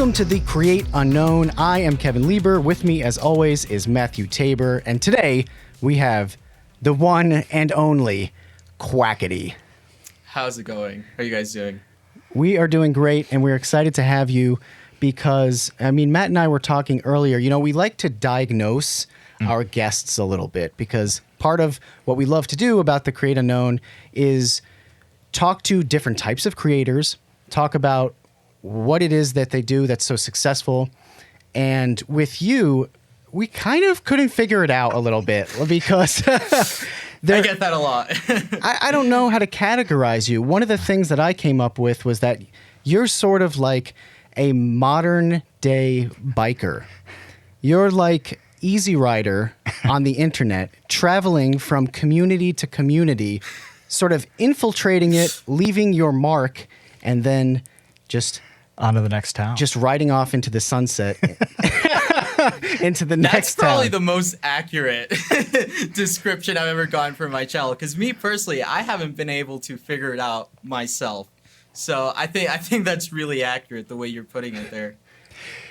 Welcome to the Create Unknown. I am Kevin Lieber. With me, as always, is Matthew Tabor. And today, we have the one and only Quackity. How's it going? How are you guys doing? We are doing great, and we're excited to have you because, Matt and I were talking earlier, we like to diagnose our guests a little bit because part of what we love to do about the Create Unknown is talk to different types of creators, talk about what it is that they do that's so successful. And with you, we kind of couldn't figure it out a little bit because I get that a lot. I don't know how to categorize you. One of the things that I came up with was that you're sort of like a modern day biker. You're like Easy Rider on the internet, traveling from community to community, sort of infiltrating it, leaving your mark, and then just on to the next town. Just riding off into the sunset. Into the next That's probably town. the most accurate description I've ever gotten for my channel. Because me personally, I haven't been able to figure it out myself. So I think that's really accurate the way you're putting it there.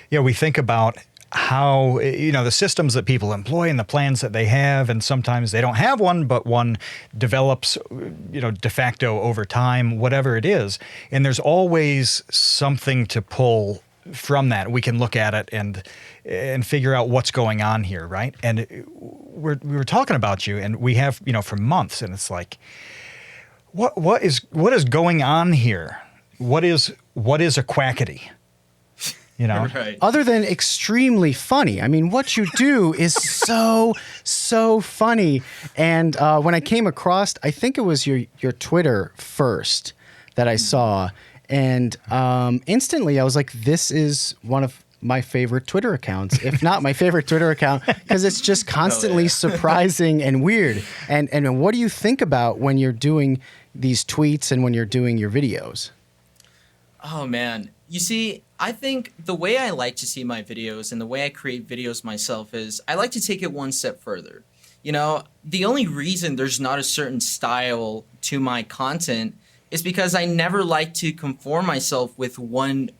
Yeah, we think about how, the systems that people employ and the plans that they have, and sometimes they don't have one, but one develops, de facto over time, whatever it is. And there's always something to pull from that. We can look at it and figure out what's going on here, right? And we were talking about you, and we have, for months, and it's like, what is going on here? What is a Quackity? Right. Other than extremely funny. What you do is so funny. And when I came across, I think it was your Twitter first that I saw. And instantly I was like, this is one of my favorite Twitter accounts, if not my favorite Twitter account, because it's just constantly surprising and weird. And what do you think about when you're doing these tweets and when you're doing your videos? Oh, man. You see, I think the way I like to see my videos and the way I create videos myself is I like to take it one step further. The only reason there's not a certain style to my content is because I never like to conform myself with one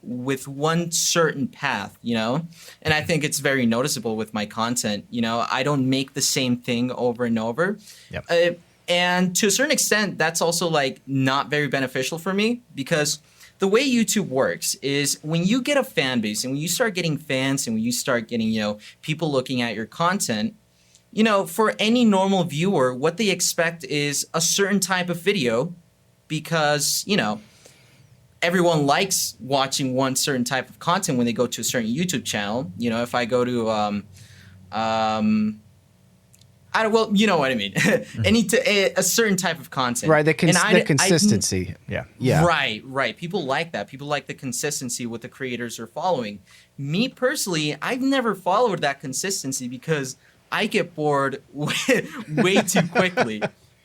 certain path, And I think it's very noticeable with my content. I don't make the same thing over and over. Yep. And to a certain extent, that's also not very beneficial for me because the way YouTube works is when you get a fan base and when you start getting fans and when you start getting, people looking at your content, for any normal viewer, what they expect is a certain type of video because, everyone likes watching one certain type of content when they go to a certain YouTube channel. If I go to, you know what I mean. A certain type of content. Right, the consistency. Yeah. Right. People like that. People like the consistency what the creators are following. Me personally, I've never followed that consistency because I get bored way too quickly.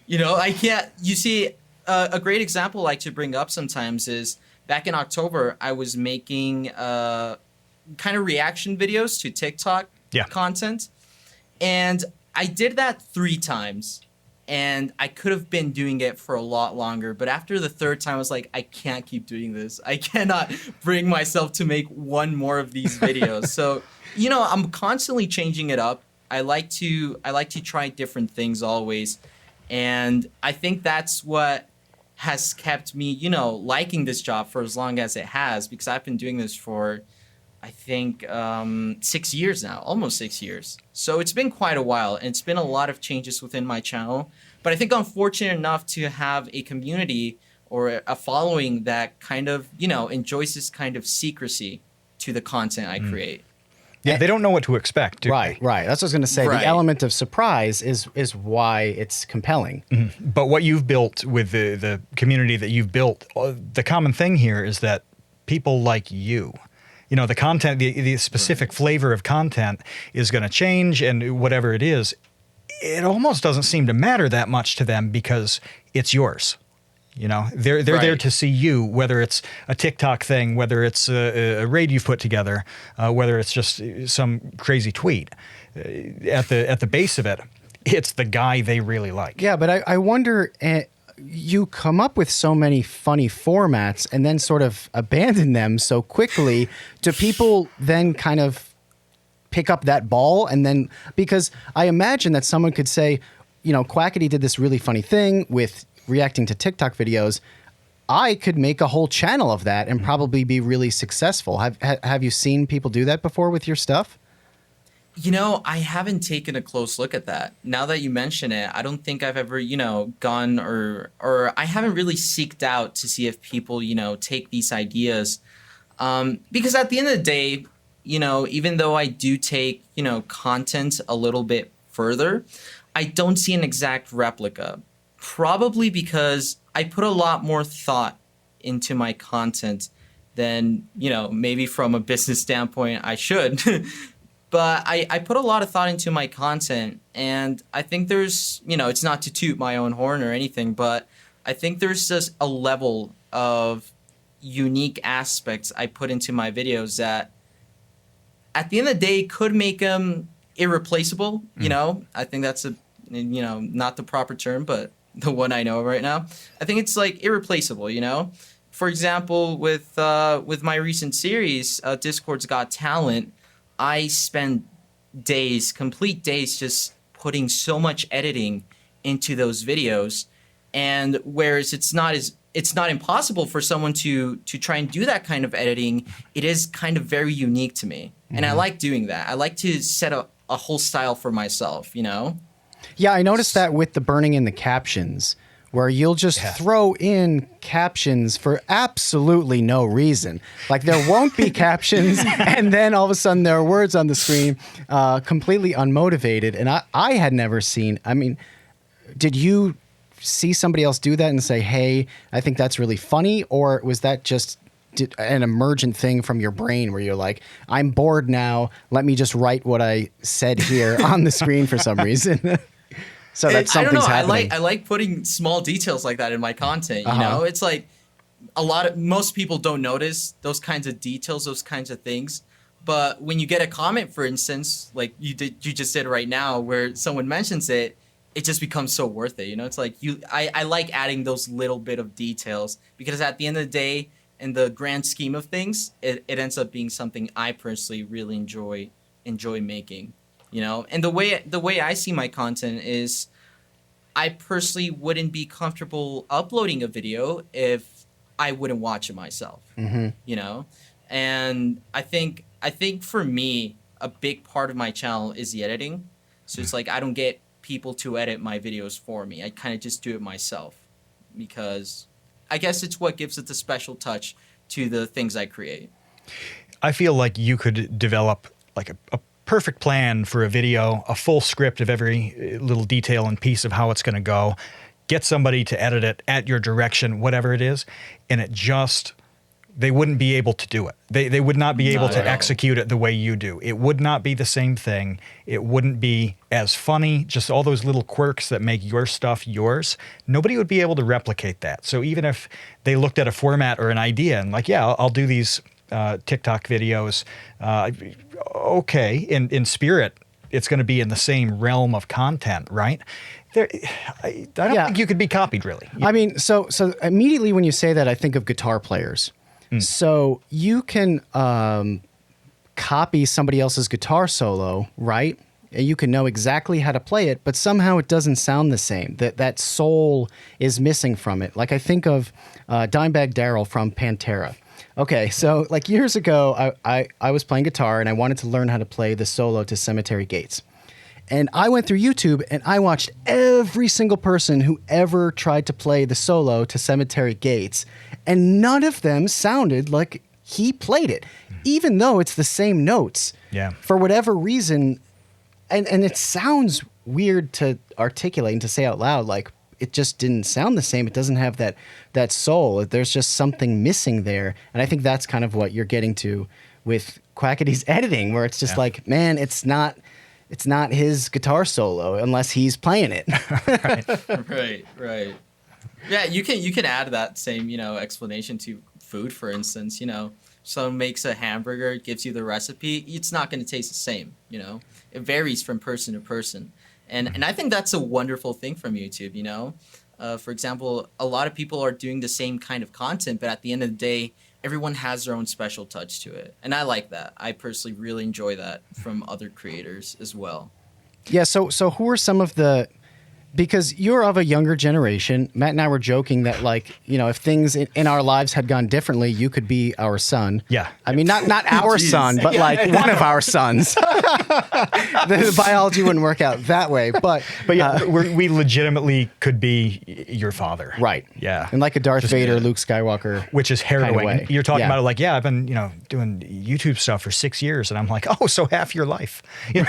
I can't. You see, a great example I like to bring up sometimes is back in October, I was making kind of reaction videos to TikTok content. And I did that 3 times, and I could have been doing it for a lot longer. But after the 3rd time, I was like, I can't keep doing this. I cannot bring myself to make one more of these videos. So, I'm constantly changing it up. I like to try different things always. And I think that's what has kept me, liking this job for as long as it has, because I've been doing this for I think 6 years now, almost 6 years. So it's been quite a while, and it's been a lot of changes within my channel. But I think I'm fortunate enough to have a community or a following that kind of, enjoys this kind of secrecy to the content I create. Yeah, they don't know what to expect, do Right. they? That's what I was going to say. Right. The element of surprise is why it's compelling. Mm-hmm. But what you've built with the community that you've built, the common thing here is that people like you. The content, the specific flavor of content is going to change, and whatever it is, it almost doesn't seem to matter that much to them because it's yours. They're there to see you, whether it's a TikTok thing, whether it's a raid you've put together, whether it's just some crazy tweet. At the base of it, it's the guy they really like. Yeah, but I wonder, you come up with so many funny formats and then sort of abandon them so quickly. Do people then kind of pick up that ball? And then, because I imagine that someone could say, you know, Quackity did this really funny thing with reacting to TikTok videos. I could make a whole channel of that and probably be really successful. Have you seen people do that before with your stuff? You know, I haven't taken a close look at that. Now that you mention it, I don't think I've ever, you know, gone or I haven't really seeked out to see if people, you know, take these ideas. Because at the end of the day, you know, even though I do take, you know, content a little bit further, I don't see an exact replica. Probably because I put a lot more thought into my content than, you know, maybe from a business standpoint I should. But I put a lot of thought into my content, and I think there's, you know, it's not to toot my own horn or anything, but I think there's just a level of unique aspects I put into my videos that at the end of the day could make them irreplaceable. You know, I think that's you know, not the proper term, but the one I know right now. I think it's like irreplaceable, you know? For example, with my recent series, Discord's Got Talent, I spend days, complete days, just putting so much editing into those videos. And whereas it's not impossible for someone to try and do that kind of editing, it is kind of very unique to me. And I like doing that. I like to set a whole style for myself, you know? Yeah, I noticed that with the burning in the captions, where you'll just throw in captions for absolutely no reason. Like there won't be captions, and then all of a sudden there are words on the screen, completely unmotivated. And I had never seen, I mean, did you see somebody else do that and say, hey, I think that's really funny? Or was that just an emergent thing from your brain where you're like, I'm bored now, let me just write what I said here on the screen for some reason? So that something's happening. I like putting small details like that in my content. You know, it's like most people don't notice those kinds of details, those kinds of things. But when you get a comment, for instance, like you just did right now, where someone mentions it, it just becomes so worth it. You know, it's like I like adding those little bit of details because at the end of the day, in the grand scheme of things, it ends up being something I personally really enjoy making. You know, and the way I see my content is I personally wouldn't be comfortable uploading a video if I wouldn't watch it myself. You know, and I think for me, a big part of my channel is the editing. So it's like I don't get people to edit my videos for me. I kind of just do it myself because I guess it's what gives it the special touch to the things I create. I feel like you could develop like a perfect plan for a video, a full script of every little detail and piece of how it's going to go, get somebody to edit it at your direction, whatever it is, and they wouldn't be able to do it. They would not be able to execute it the way you do. It would not be the same thing. It wouldn't be as funny, just all those little quirks that make your stuff yours. Nobody would be able to replicate that. So even if they looked at a format or an idea and like, yeah, I'll do these TikTok videos, okay, in spirit, it's going to be in the same realm of content, right? I don't think you could be copied, really. I mean, so immediately when you say that, I think of guitar players. So you can copy somebody else's guitar solo, right? And you can know exactly how to play it, but somehow it doesn't sound the same. That soul is missing from it. Like I think of Dimebag Darrell from Pantera. Okay, so like years ago, I was playing guitar and I wanted to learn how to play the solo to Cemetery Gates. And I went through YouTube and I watched every single person who ever tried to play the solo to Cemetery Gates, and none of them sounded like he played it, even though it's the same notes. Yeah. For whatever reason, and it sounds weird to articulate and to say out loud, like it just didn't sound the same. It doesn't have that soul. There's just something missing there. And I think that's kind of what you're getting to with Quackity's editing, where it's just like, man, it's not his guitar solo unless he's playing it. Right. Yeah, you can add that same, explanation to food, for instance. Someone makes a hamburger, gives you the recipe, it's not going to taste the same. It varies from person to person. And I think that's a wonderful thing from YouTube, For example, a lot of people are doing the same kind of content, but at the end of the day, everyone has their own special touch to it. And I like that. I personally really enjoy that from other creators as well. Yeah, so who are some of the... Because you're of a younger generation. Matt and I were joking that, like, you know, if things in our lives had gone differently, you could be our son. Yeah. I mean, not our son, but like one of our sons. The biology wouldn't work out that way. But yeah, we legitimately could be your father. Right. Yeah. And like a Darth Vader, Luke Skywalker. Which is harrowing. way. You're talking Yeah. about it like, yeah, I've been, doing YouTube stuff for 6 years. And I'm like, oh, so half your life. You know?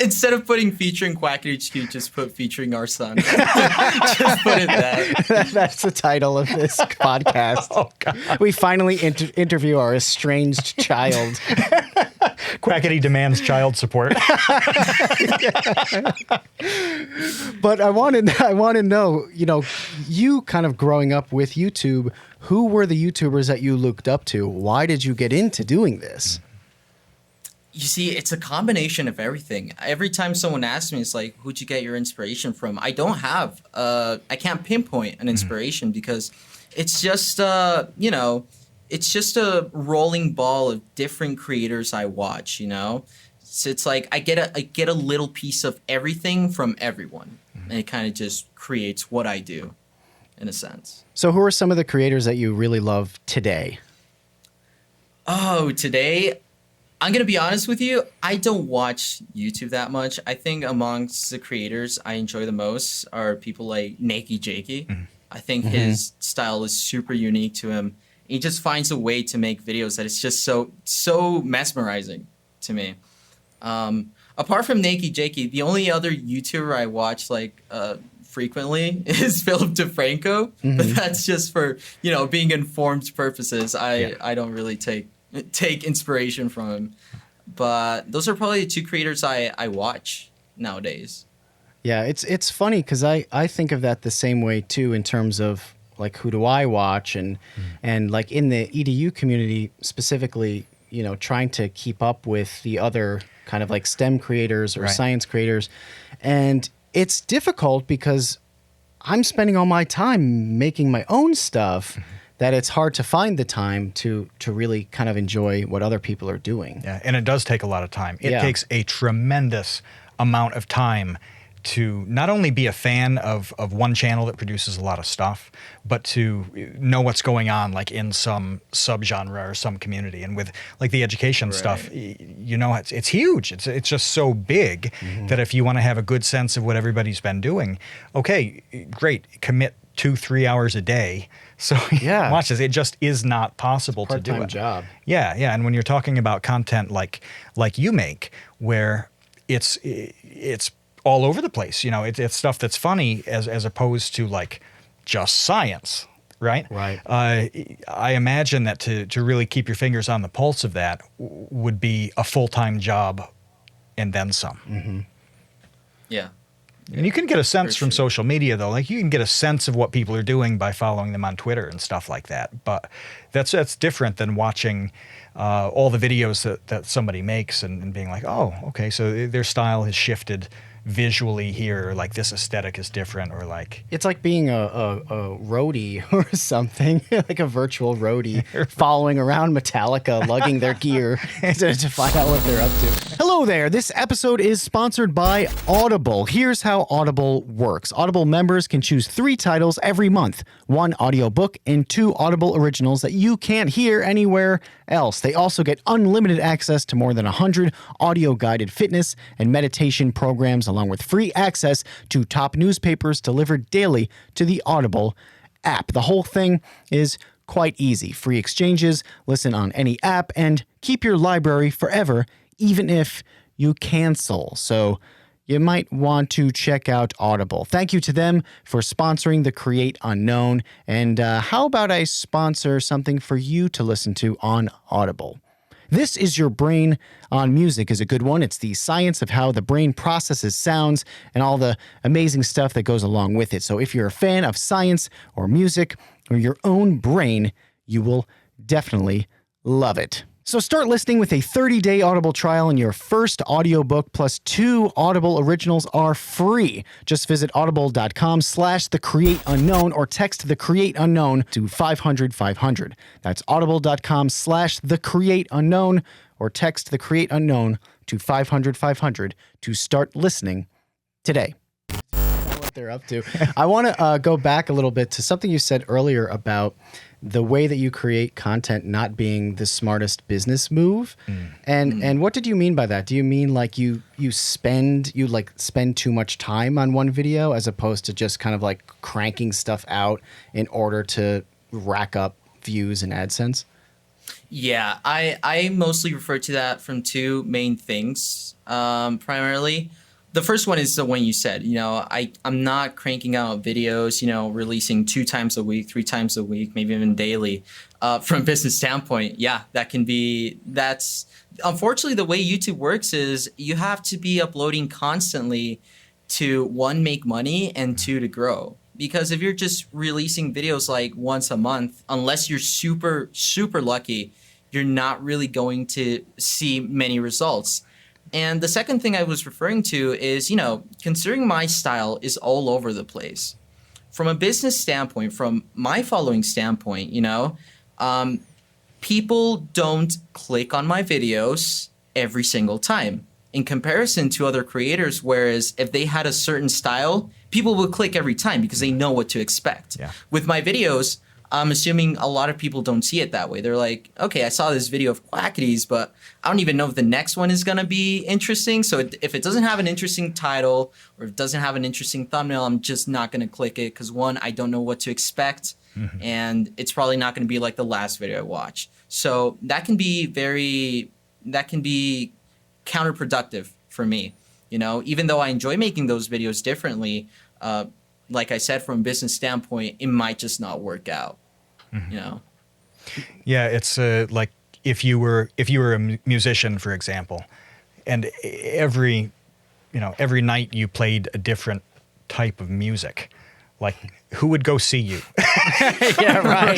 Instead of putting featuring QuackityHQ, just put featuring our son. Just put it that. That's the title of this podcast. Oh, God. We finally interview our estranged child. Quackity demands child support. But I want to know, you kind of growing up with YouTube, who were the YouTubers that you looked up to? Why did you get into doing this? You see, it's a combination of everything. Every time someone asks me, it's like, who'd you get your inspiration from? I don't have, I can't pinpoint an inspiration because it's just, it's just a rolling ball of different creators I watch, So it's like I get a little piece of everything from everyone, and it kind of just creates what I do, in a sense. So who are some of the creators that you really love today? Oh, today, I'm going to be honest with you. I don't watch YouTube that much. I think amongst the creators I enjoy the most are people like Nakey Jakey. I think his style is super unique to him. He just finds a way to make videos that is just so mesmerizing to me. Apart from Nakey Jakey, the only other YouTuber I watch frequently is Philip DeFranco, but that's just for being informed purposes. I don't really take inspiration from him, but those are probably the two creators I watch nowadays. Yeah, it's funny because I think of that the same way too in terms of like who do I watch and like in the EDU community specifically, trying to keep up with the other kind of like STEM creators or science creators, and it's difficult because I'm spending all my time making my own stuff. That it's hard to find the time to really kind of enjoy what other people are doing. Yeah, and it does take a lot of time. It takes a tremendous amount of time to not only be a fan of one channel that produces a lot of stuff, but to know what's going on like in some subgenre or some community. And with like the education stuff, it's huge. It's just so big that if you want to have a good sense of what everybody's been doing, okay, great, commit 2-3 hours a day. So watch this. It just is not possible to do it. Part-time job. Yeah. And when you're talking about content like you make, where it's all over the place, it's stuff that's funny as opposed to like just science, right? Right. I imagine that to really keep your fingers on the pulse of that would be a full-time job and then some. Yeah. And you can get a sense from social media, though. Like you can get a sense of what people are doing by following them on Twitter and stuff like that. But that's different than watching all the videos that somebody makes and being like, oh, okay, so their style has shifted visually here, or like this aesthetic is different, or like it's like being a roadie or something, like a virtual roadie following around Metallica, lugging their gear to find out what they're up to. Hello there. This episode is sponsored by Audible. Here's how Audible works. Audible members can choose 3 titles every month, 1 audiobook and 2 Audible originals that you can't hear anywhere else. They also get unlimited access to more than 100 audio-guided fitness and meditation programs, along with free access to top newspapers delivered daily to the Audible app. The whole thing is quite easy. Free exchanges, listen on any app, and keep your library forever, even if you cancel. So you might want to check out Audible. Thank you to them for sponsoring the Create Unknown. And how about I sponsor something for you to listen to on Audible? This Is Your Brain on Music is a good one. It's the science of how the brain processes sounds and all the amazing stuff that goes along with it. So if you're a fan of science or music or your own brain, you will definitely love it. So start listening with a 30-day Audible trial, and your first audiobook plus 2 Audible originals are free. Just visit audible.com/thecreateunknown or text the create unknown to 500-500. That's audible.com/thecreateunknown or text the create unknown to 500-500 to start listening today. What they're up to. I want to go back a little bit to something you said earlier about the way that you create content not being the smartest business move. And what did you mean by that? Do you mean like you spend too much time on one video as opposed to just kind of like cranking stuff out in order to rack up views and AdSense? Yeah, I mostly refer to that from two main things, primarily. The first one is the one you said. I'm not cranking out videos, releasing 2 times a week, 3 times a week, maybe even daily. From a business standpoint, yeah, that's unfortunately the way YouTube works is you have to be uploading constantly to, 1, make money, and 2, to grow. Because if you're just releasing videos like once a month, unless you're super, super lucky, you're not really going to see many results. And the second thing I was referring to is, considering my style is all over the place. From a business standpoint, from my following standpoint, people don't click on my videos every single time. In comparison to other creators, whereas if they had a certain style, people would click every time because they know what to expect. Yeah. With my videos, I'm assuming a lot of people don't see it that way. They're like, okay, I saw this video of Quackity's, but I don't even know if the next one is going to be interesting. So if it doesn't have an interesting title or if it doesn't have an interesting thumbnail, I'm just not going to click it because, 1, I don't know what to expect. And it's probably not going to be like the last video I watched. So that can be counterproductive for me. Even though I enjoy making those videos differently, like I said, from a business standpoint, it might just not work out. Yeah, it's like if you were a musician, for example, and every night you played a different type of music, like who would go see you? Yeah, right.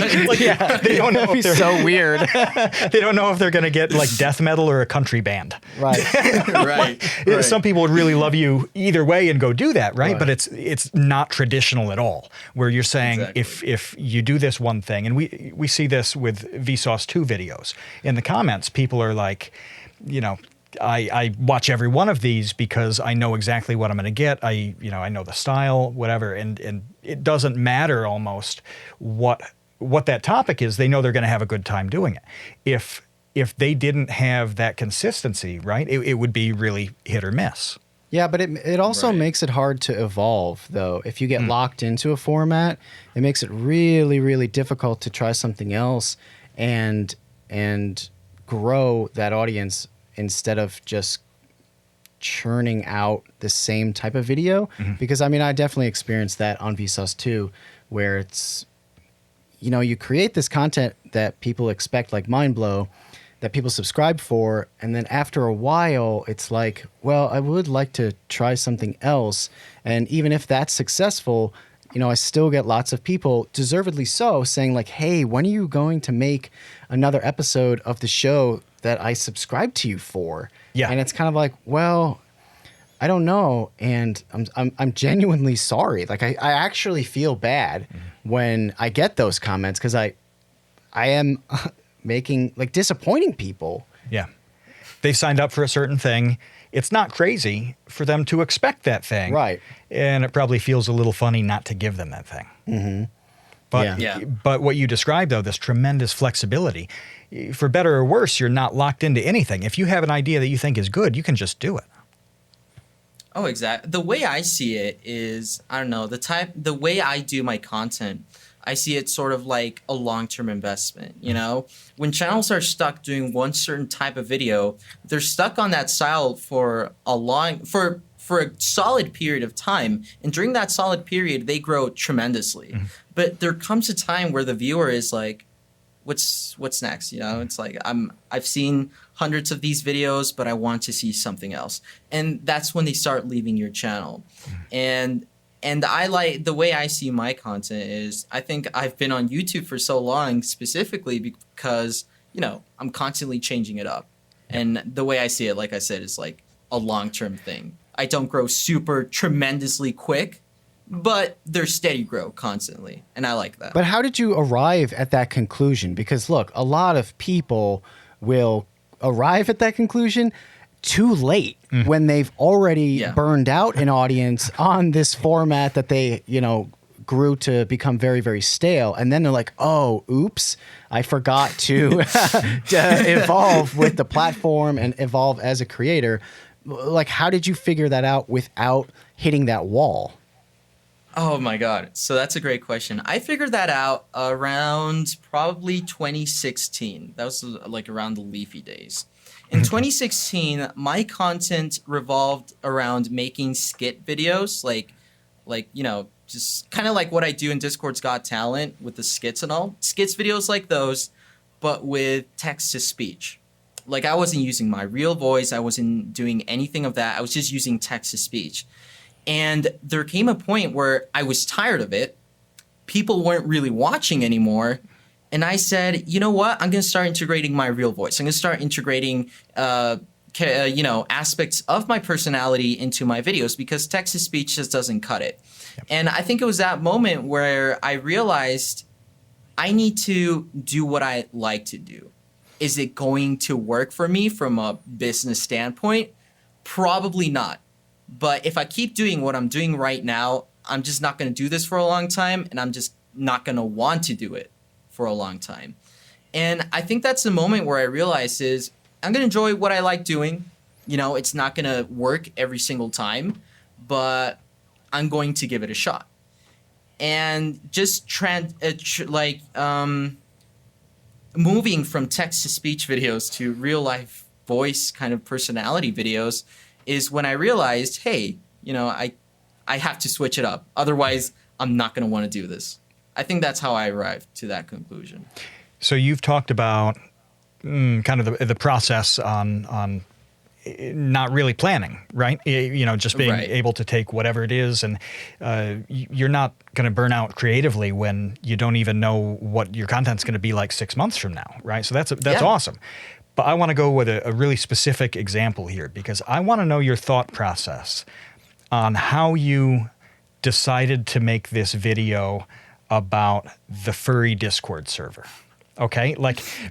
They don't know. That'd be so weird. They don't know if they're going to get like death metal or a country band. Right. Right. Some people would really love you either way and go do that, right? But it's not traditional at all. Where you're saying if you do this one thing, and we see this with Vsauce 2 videos. In the comments, people are like, I watch every one of these because I know exactly what I'm going to get. I know the style, whatever, and it doesn't matter almost what that topic is. They know they're going to have a good time doing it. If they didn't have that consistency, right, it would be really hit or miss. Yeah, but it also makes it hard to evolve, though. If you get locked into a format, it makes it really, really difficult to try something else and grow that audience instead of just churning out the same type of video. Because, I definitely experienced that on Vsauce 2, where it's, you create this content that people expect, like Mindblow, that people subscribe for, and then after a while, it's like, well, I would like to try something else. And even if that's successful, I still get lots of people, deservedly so, saying like, hey, when are you going to make another episode of the show that I subscribe to you for? Yeah. And it's kind of like, well, I don't know. And I'm genuinely sorry. Like I actually feel bad when I get those comments because I am disappointing people. Yeah. They've signed up for a certain thing. It's not crazy for them to expect that thing. Right. And it probably feels a little funny not to give them that thing. But what you described, though, this tremendous flexibility, for better or worse, you're not locked into anything. If you have an idea that you think is good, you can just do it. Oh, exactly. The way I see it is, I don't know, the way I do my content, I see it sort of like a long-term investment, When channels are stuck doing one certain type of video, they're stuck on that style for a solid period of time. And during that solid period, they grow tremendously. But there comes a time where the viewer is like, what's next? It's like I've seen hundreds of these videos, but I want to see something else. And that's when they start leaving your channel. And I like the way I see my content is I think I've been on YouTube for so long specifically because I'm constantly changing it up. And the way I see it, like I said, is like a long-term thing. I don't grow super tremendously quick, but they're steady grow constantly, and I like that. But how did you arrive at that conclusion? Because look, a lot of people will arrive at that conclusion too late when they've already burned out an audience on this format that they, grew to become very, very stale. And then they're like, oh, oops, I forgot to evolve with the platform and evolve as a creator. Like, how did you figure that out without hitting that wall? Oh my God. So that's a great question. I figured that out around probably 2016. That was like around the Leafy days. In 2016, my content revolved around making skit videos, like just kind of like what I do in Discord's Got Talent with the skits and all. Skits videos like those, but with text to speech. Like, I wasn't using my real voice. I wasn't doing anything of that. I was just using text to speech. And there came a point where I was tired of it. People weren't really watching anymore. And I said, you know what? I'm going to start integrating my real voice. I'm going to start integrating, aspects of my personality into my videos, because text to speech just doesn't cut it. Yep. And I think it was that moment where I realized I need to do what I like to do. Is it going to work for me from a business standpoint? Probably not. But if I keep doing what I'm doing right now, I'm just not going to do this for a long time, and I'm just not going to want to do it for a long time. And I think that's the moment where I realized is I'm going to enjoy what I like doing. It's not going to work every single time, but I'm going to give it a shot. And just moving from text to speech videos to real life voice kind of personality videos is when I realized, hey, I have to switch it up. Otherwise, I'm not going to want to do this. I think that's how I arrived to that conclusion. So you've talked about kind of the process on not really planning, right? Just being able to take whatever it is, and you're not going to burn out creatively when you don't even know what your content's going to be like 6 months from now, right? So that's awesome. But I want to go with a really specific example here, because I want to know your thought process on how you decided to make this video about the Furry Discord server. Okay,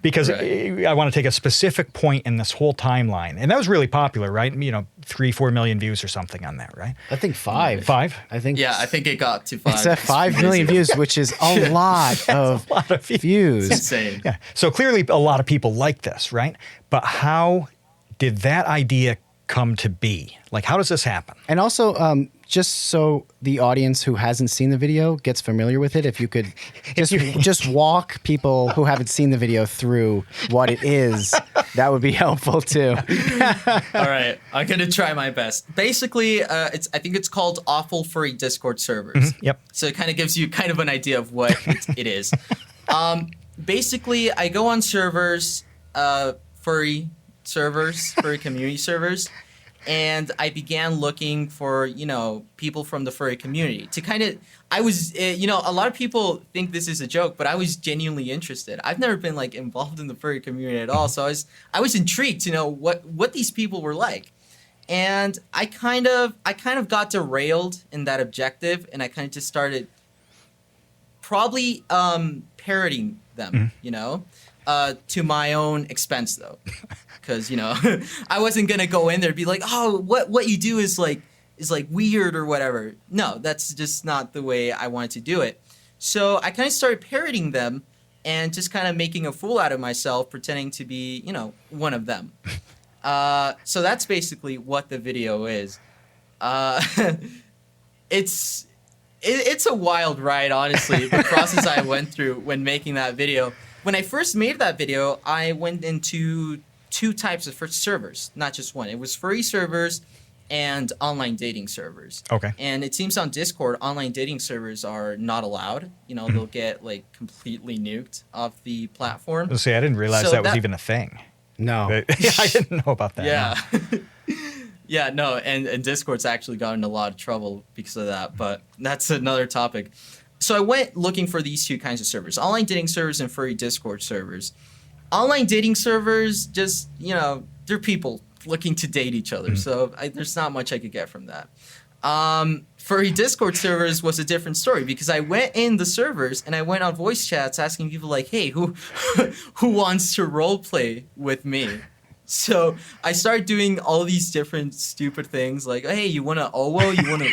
because I want to take a specific point in this whole timeline, and that was really popular, right? 3-4 million views or something on that, right? I think 5. 5? I think. Yeah, I think it got to 5. It's at 5 million views, which is a lot of views. It's insane. Yeah. So clearly, a lot of people like this, right? But how did that idea come to be? Like, how does this happen? And also, just so the audience who hasn't seen the video gets familiar with it, if you could just walk people who haven't seen the video through what it is, that would be helpful too. All right, I'm gonna try my best. Basically, I think it's called Awful Furry Discord servers. Yep. So it kind of gives you kind of an idea of what it is. Basically, I go on servers, furry community servers. And I began looking for, people from the furry community to I was, a lot of people think this is a joke, but I was genuinely interested. I've never been involved in the furry community at all. So I was intrigued to know what these people were like. And I kind of got derailed in that objective, and I kind of just started probably parroting them, to my own expense though. Because I wasn't gonna go in there and be like, oh, what you do is weird or whatever. No, that's just not the way I wanted to do it. So I kind of started parroting them and just kind of making a fool out of myself, pretending to be one of them. So that's basically what the video is. It's a wild ride, honestly. The process I went through when making that video. When I first made that video, I went into 2 types of servers, not just one. It was furry servers and online dating servers. Okay. And it seems on Discord, online dating servers are not allowed. They'll get completely nuked off the platform. Let's see, I didn't realize that was even a thing. No. I didn't know about that. Yeah. Yeah, no, and Discord's actually gotten in a lot of trouble because of that, but that's another topic. So I went looking for these 2 kinds of servers, online dating servers and furry Discord servers. Online dating servers, just, they're people looking to date each other. So there's not much I could get from that. Furry Discord servers was a different story because I went in the servers and I went on voice chats asking people like, hey, who wants to role play with me? So I started doing all these different stupid things like, hey, you want to owo? You want to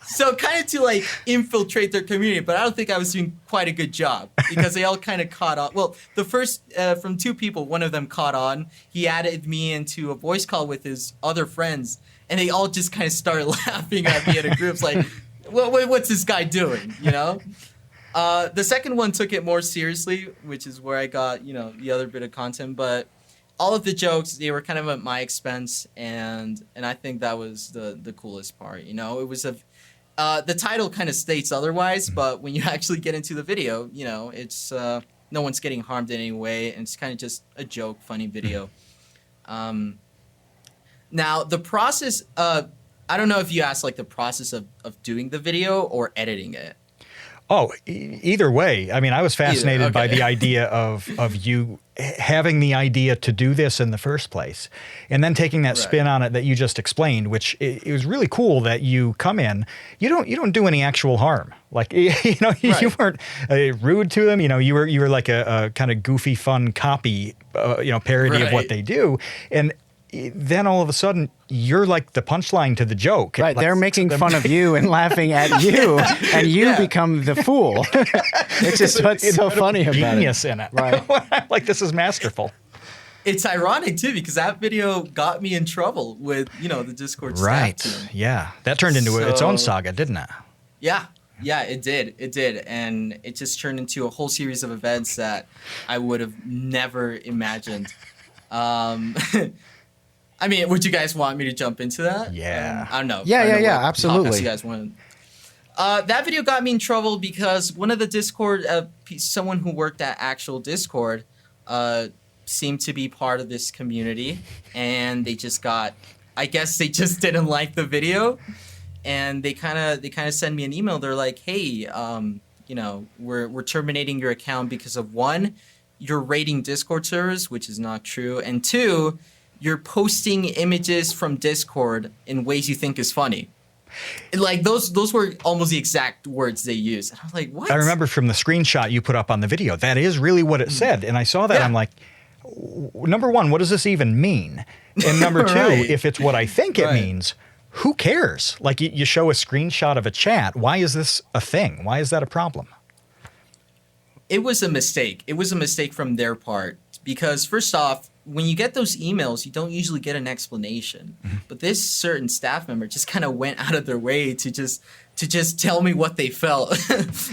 so kind of to like infiltrate their community, but I don't think I was doing quite a good job because they all kind of caught on. Well, the first, from 2 people, one of them caught on. He added me into a voice call with his other friends, and they all just kind of started laughing at me in a group. It's like, what's this guy doing, The second one took it more seriously, which is where I got, the other bit of content. But all of the jokes, they were kind of at my expense, and I think that was the coolest part. It was the title kind of states otherwise, but when you actually get into the video, it's no one's getting harmed in any way, and it's kind of just a joke, funny video. Now the process, I don't know if you asked like the process of doing the video or editing it. Oh, either way. I mean, I was fascinated by the idea of you having the idea to do this in the first place, and then taking that spin on it that you just explained, which it was really cool that you come in. You don't do any actual harm. Like you weren't rude to them. You were like a kind of goofy, fun copy, parody of what they do, and then all of a sudden you're like the punchline to the joke. Right, like, they're making fun of you and laughing at you, and you become the fool. It's just what's so funny about it. Genius in it. Right. Like, this is masterful. It's ironic too because that video got me in trouble with the Discord staff team. Yeah, that turned into its own saga, didn't it? Yeah, it did, and it just turned into a whole series of events that I would have never imagined. I mean, would you guys want me to jump into that? Yeah. I don't know. Yeah, absolutely. You guys want? That video got me in trouble because one of the Discord, someone who worked at actual Discord, seemed to be part of this community, and they just didn't like the video, and they kind of send me an email. They're like, hey, we're terminating your account because of 1, you're raiding Discord servers, which is not true, and 2, you're posting images from Discord in ways you think is funny. Like those were almost the exact words they used. And I was like, what? I remember from the screenshot you put up on the video, that is really what it said. And I saw that, I'm like, number 1, what does this even mean? And number 2, if it's what I think it means, who cares? Like you show a screenshot of a chat. Why is this a thing? Why is that a problem? It was a mistake. It was a mistake from their part because first off, when you get those emails, you don't usually get an explanation. But this certain staff member just kind of went out of their way to just tell me what they felt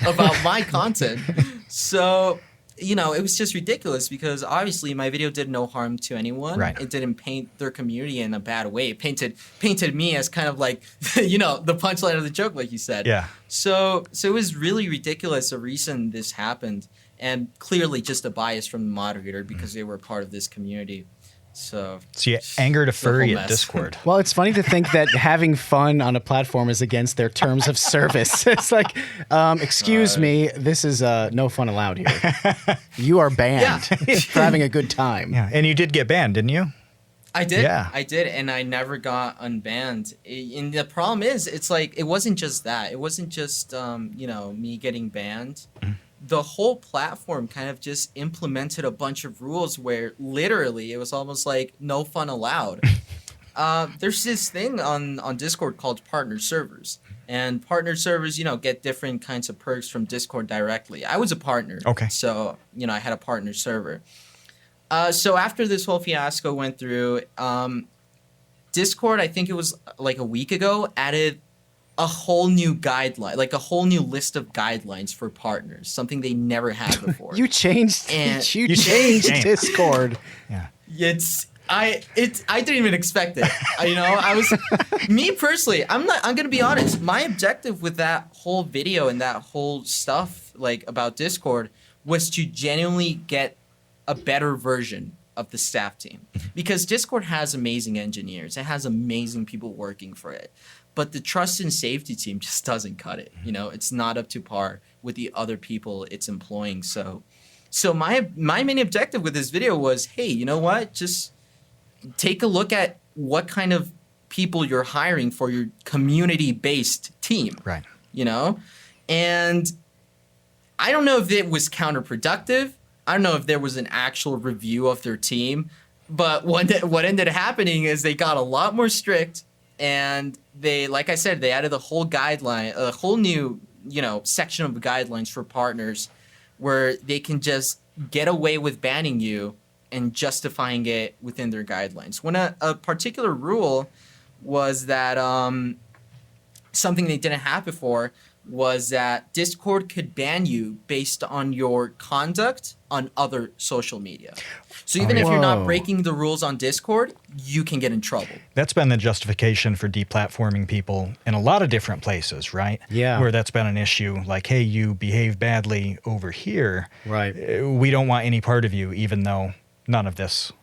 about my content. So, it was just ridiculous because obviously my video did no harm to anyone. Right. It didn't paint their community in a bad way. It painted me as kind of like, the punchline of the joke, like you said. Yeah. So it was really ridiculous the reason this happened. And clearly just a bias from the moderator because they were part of this community. So you angered a furry at Discord. Well, it's funny to think that having fun on a platform is against their terms of service. It's like, excuse me, this is no fun allowed here. You are banned for having a good time. Yeah, and you did get banned, didn't you? I did. Yeah. I did, and I never got unbanned. And the problem is, it's like, it wasn't just that. It wasn't just, me getting banned. The whole platform kind of just implemented a bunch of rules where literally it was almost like no fun allowed. There's this thing on Discord called partner servers. And partner servers, get different kinds of perks from Discord directly. I was a partner. Okay. So, I had a partner server. So after this whole fiasco went through, Discord, I think it was like a week ago, added a whole new guideline, like a whole new list of guidelines for partners, something they never had before. You changed Discord. Yeah. I didn't even expect it. I was me personally, I'm going to be honest. My objective with that whole video and that whole stuff like about Discord was to genuinely get a better version of the staff team, because Discord has amazing engineers. It has amazing people working for it. But the trust and safety team just doesn't cut it. It's not up to par with the other people it's employing. So So my main objective with this video was, hey, you know what? Just take a look at what kind of people you're hiring for your community-based team. Right. You know? And I don't know if it was counterproductive. I don't know if there was an actual review of their team. But what ended up happening is they got a lot more strict, and they, like I said, they added a whole guideline, a whole new, section of guidelines for partners where they can just get away with banning you and justifying it within their guidelines. When a particular rule was that something they didn't have before was that Discord could ban you based on your conduct on other social media. So even if you're not breaking the rules on Discord, you can get in trouble. That's been the justification for deplatforming people in a lot of different places, right? Yeah. Where that's been an issue. Like, hey, you behave badly over here. Right. We don't want any part of you, even though none of this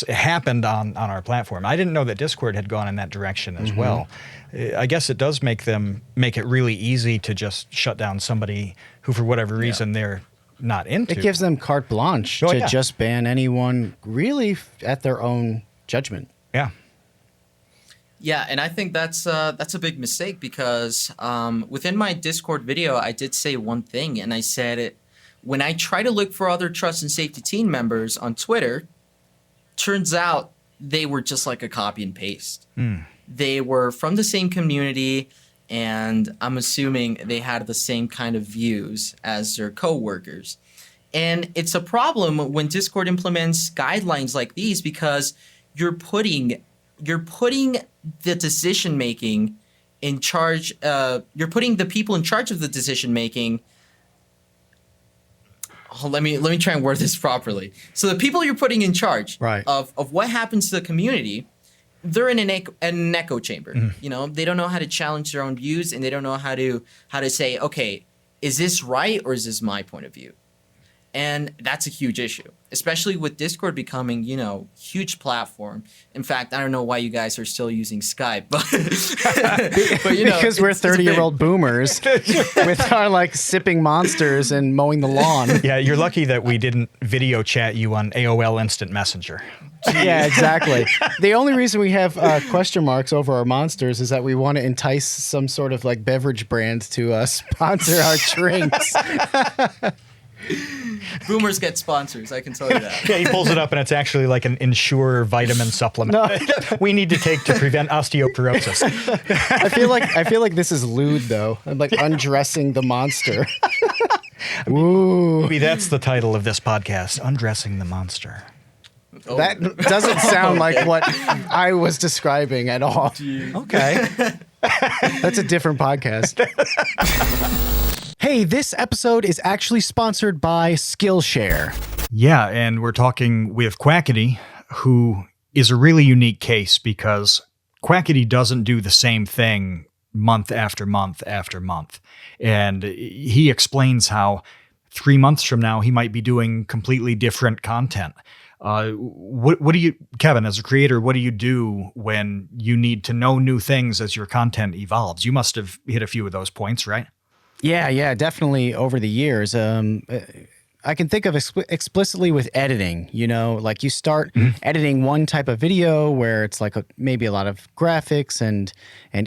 happened on our platform. I didn't know that Discord had gone in that direction as well. I guess it does make it really easy to just shut down somebody who, for whatever reason, they're not into. It gives them carte blanche to just ban anyone really at their own judgment. Yeah. Yeah, and I think that's a big mistake because within my Discord video, I did say one thing, and I said when I try to look for other trust and safety team members on Twitter, turns out they were just like a copy and paste. They were from the same community, and I'm assuming they had the same kind of views as their coworkers. And it's a problem when Discord implements guidelines like these because you're putting the decision making in charge. You're putting the people in charge of the decision making. Let me try and word this properly. So the people you're putting in charge of what happens to the community, they're in an echo chamber. They don't know how to challenge their own views, and they don't know how to say, okay, is this right or is this my point of view? And that's a huge issue, especially with Discord becoming, huge platform. In fact, I don't know why you guys are still using Skype, but because we're 30-year-old boomers with our sipping monsters and mowing the lawn. Yeah, you're lucky that we didn't video chat you on AOL Instant Messenger. Yeah, exactly. The only reason we have question marks over our monsters is that we want to entice some sort of beverage brand to sponsor our drinks. Boomers get sponsors, I can tell you that. Yeah, he pulls it up and it's actually like an Ensure vitamin supplement we need to take to prevent osteoporosis. I feel like this is lewd though. I'm undressing the monster. Ooh. Maybe that's the title of this podcast, Undressing the Monster. Oh. That doesn't sound like what I was describing at all. Jeez. Okay. That's a different podcast. Hey, this episode is actually sponsored by Skillshare. Yeah, and we're talking with Quackity, who is a really unique case because Quackity doesn't do the same thing month after month after month. And he explains how 3 months from now, he might be doing completely different content. What do you, Kevin, as a creator, what do you do when you need to know new things as your content evolves? You must have hit a few of those points, right? Yeah, definitely over the years. I can think of explicitly with editing, you start editing one type of video where it's maybe a lot of graphics and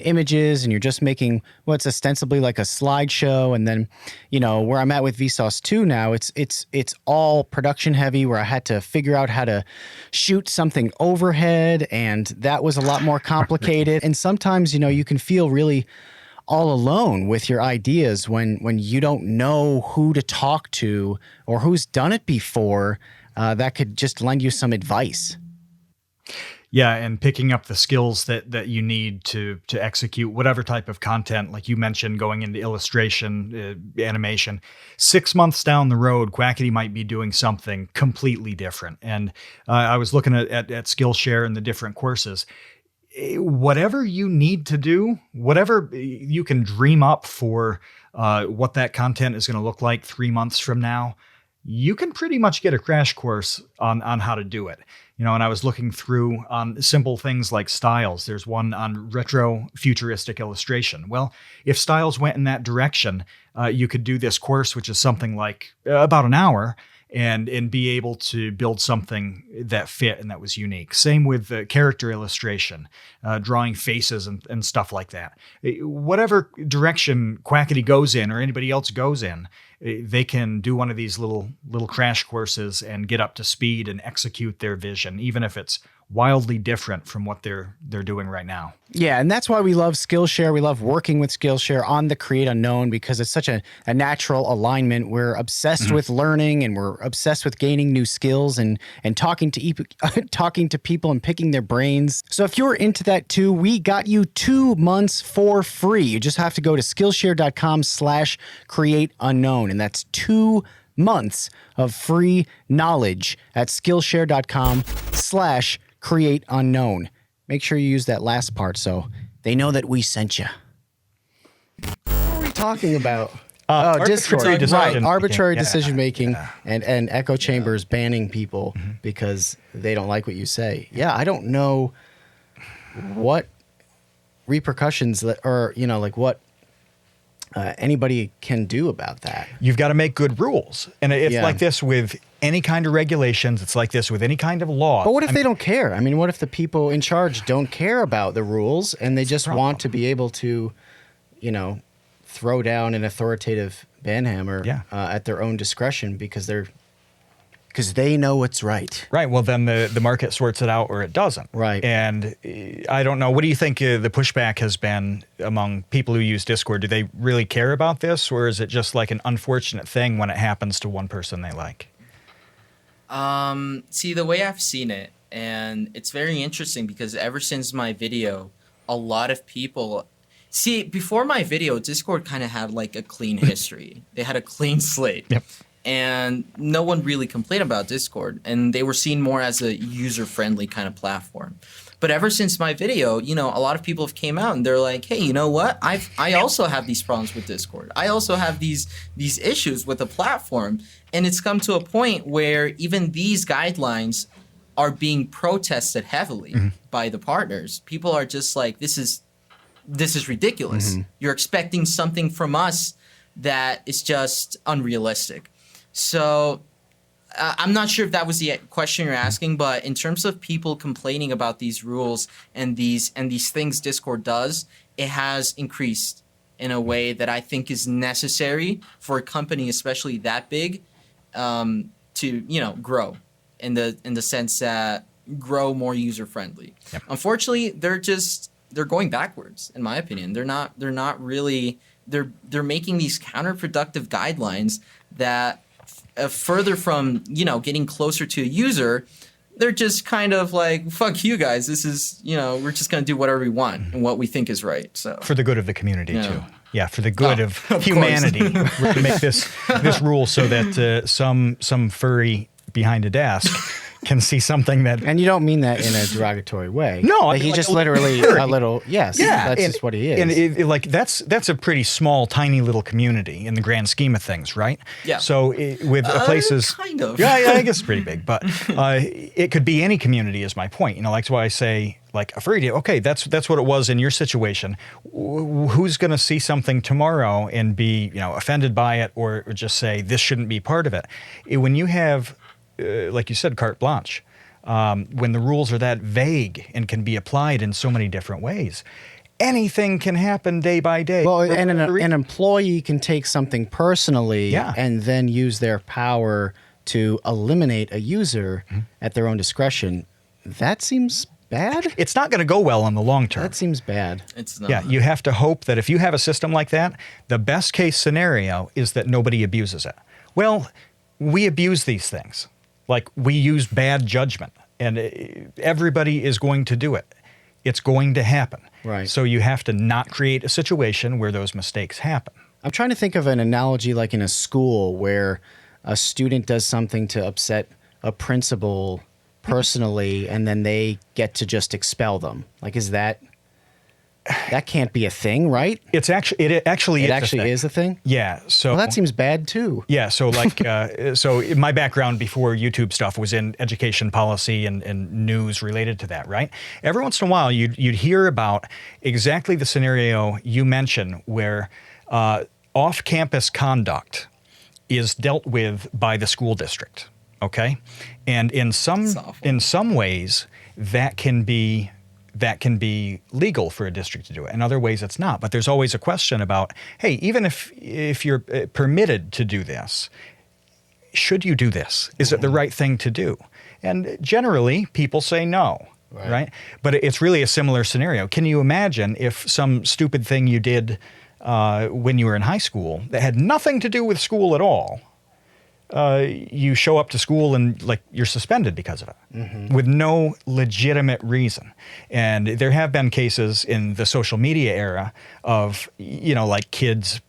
images, and you're just making what's ostensibly like a slideshow. And then, where I'm at with Vsauce 2 now, it's all production heavy where I had to figure out how to shoot something overhead, and that was a lot more complicated. And sometimes, you can feel really all alone with your ideas when you don't know who to talk to or who's done it before that could just lend you some advice. Yeah, and picking up the skills that you need to execute whatever type of content, like you mentioned, going into illustration, animation. 6 months down the road, Quackity might be doing something completely different. And I was looking at Skillshare and the different courses. Whatever you need to do, whatever you can dream up for what that content is going to look like 3 months from now, you can pretty much get a crash course on how to do it. And I was looking through simple things like styles. There's one on retro futuristic illustration. Well, if styles went in that direction, you could do this course, which is something like about an hour, and be able to build something that fit and that was unique. Same with the character illustration, drawing faces and stuff like that. Whatever direction Quackity goes in or anybody else goes in, they can do one of these little crash courses and get up to speed and execute their vision, even if it's wildly different from what they're doing right now. Yeah, and that's why we love Skillshare. We love working with Skillshare on the Create Unknown because it's such a natural alignment. We're obsessed with learning and we're obsessed with gaining new skills and talking to people and picking their brains. So if you're into that too, we got you 2 months for free. You just have to go to Skillshare.com/createunknown, and that's 2 months of free knowledge at Skillshare.com/createunknown. Make sure you use that last part so they know that we sent you. What are we talking about? Discord. Arbitrary decision making and echo chambers banning people because they don't like what you say. Yeah, I don't know what repercussions what anybody can do about that. You've got to make good rules. And it's like this with any kind of regulations. It's like this with any kind of law. But what if they don't care? I mean, what if the people in charge don't care about the rules and they just want to be able to, throw down an authoritative banhammer at their own discretion because they know what's right. Right. Well, then the market sorts it out or it doesn't. Right. And I don't know. What do you think the pushback has been among people who use Discord? Do they really care about this, or is it just like an unfortunate thing when it happens to one person they like? See, the way I've seen it, and it's very interesting because ever since my video, a lot of people... See, before my video, Discord kind of had like a clean history. They had a clean slate. Yep. And no one really complained about Discord, and they were seen more as a user-friendly kind of platform. But ever since my video, a lot of people have came out and they're like, hey, you know what? I also have these problems with Discord. I also have these issues with the platform. And it's come to a point where even these guidelines are being protested heavily by the partners. People are just like, this is ridiculous. You're expecting something from us that is just unrealistic. So I'm not sure if that was the question you're asking, but in terms of people complaining about these rules and these things Discord does, it has increased in a way that I think is necessary for a company, especially that big, to grow in the sense that grow more user friendly. Yep. Unfortunately, they're going backwards, in my opinion. They're not really. They're making these counterproductive guidelines that further from getting closer to a user. They're just kind of like, fuck you guys. This is we're just gonna do whatever we want and what we think is right. So for the good of the community too. Yeah, for the good of humanity, we're gonna make this rule so that some furry behind a desk can see something that... And you don't mean that in a derogatory way. No. Like he just literally a little... Yes, that's just what he is. And that's a pretty small, tiny little community in the grand scheme of things, right? Yeah. So with places... Kind of. Yeah, I guess it's pretty big. But it could be any community is my point. That's why I say, like, a furry deal, okay, that's what it was in your situation. Who's going to see something tomorrow and be offended by it or just say, this shouldn't be part of it? When you have... like you said, carte blanche, when the rules are that vague and can be applied in so many different ways, anything can happen day by day. Well, and an employee can take something personally and then use their power to eliminate a user at their own discretion. That seems bad. It's not going to go well in the long term. That seems bad. It's not. Yeah, you have to hope that if you have a system like that, the best case scenario is that nobody abuses it. Well, we abuse these things. Like, we use bad judgment, and everybody is going to do it. It's going to happen. Right. So you have to not create a situation where those mistakes happen. I'm trying to think of an analogy like in a school where a student does something to upset a principal personally, and then they get to just expel them. Like, is that... that can't be a thing, right? It actually Is a thing. Yeah. So Well, that seems bad too. yeah. So like so my background before YouTube stuff was in education policy and news related to that, right? Every once in a while you'd hear about exactly the scenario you mentioned where off-campus conduct is dealt with by the school district. Okay, and in some ways that can be legal for a district to do it. In other ways, it's not. But there's always a question about, hey, even if you're permitted to do this, should you do this? Is it the right thing to do? And generally, people say no, right? But it's really a similar scenario. Can you imagine if some stupid thing you did when you were in high school that had nothing to do with school at all, you show up to school and like you're suspended because of it with no legitimate reason. And there have been cases in the social media era of, like kids